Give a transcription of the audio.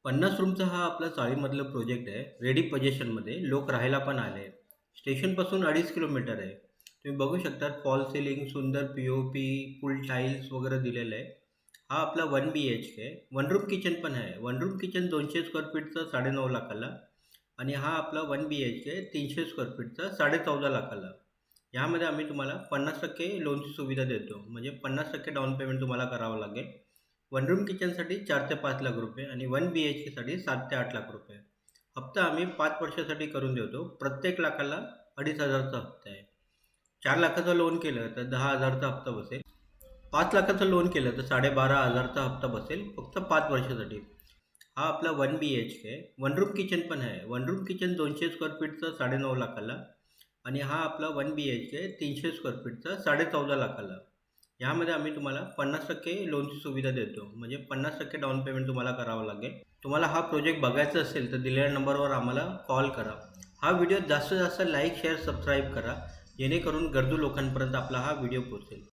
50 रूमचा हा आपला चाळीमधला प्रोजेक्ट आहे. रेडी पोझिशनमध्ये लोक राहायला पण आले. स्टेशनपासून 2.5 किलोमीटर आहे. तुम्ही बघू शकता फॉल सीलिंग, सुंदर पी-ओ-पी, फुल टाईल्स वगैरे दिलेलं आहे. हा आपला 1 बी-एच-के आहे. वन रूम किचन पण आहे. वन रूम किचन 200 स्क्वेअर फीटचा 9.5 लाखाला आणि हा आपला 1 बी-एच-के 300 स्क्वेअर फीटचा 14.5 लाखाला. यामध्ये आम्ही तुम्हाला 50% लोनची सुविधा देतो. म्हणजे 50% डाउन पेमेंट तुम्हाला करावं लागेल. वन रूम किचनसाठी 4 ते 5 लाख रुपये आणि 1 बी-एच-केसाठी 7 ते 8 लाख रुपये. हप्ता आम्ही 5 वर्षासाठी करून देतो. प्रत्येक लाखाला 2,500चा हप्ता आहे. 4 लाखाचं लोन केलं तर 10,000चा हप्ता बसेल. 5 लाखाचं लोन केलं तर 12,500चा हप्ता बसेल फक्त 5 वर्षासाठी. हा आपला 1 बी-एच-के आहे. वन रूम किचन पण आहे. वन रूम किचन 200 स्क्वेअर फीटचा 9.5 लाखाला आणि हा आपला 1 बी-एच-के 300 स्क्वेअर फीटचा 14.5 लाखाला. यामध्ये आम्ही तुम्हाला 50% लोनची सुविधा देतो. म्हणजे 50% डाउन पेमेंट तुम्हाला करावं लागेल. तुम्हाला हा प्रोजेक्ट बघायचा असेल तर दिलेल्या नंबरवर आम्हाला कॉल करा. हा व्हिडिओ जास्तीत जास्त लाईक, शेअर, सबस्क्राईब करा. जेणेकरून गरजू लोकांपर्यंत आपला हा व्हिडिओ पोहोचेल.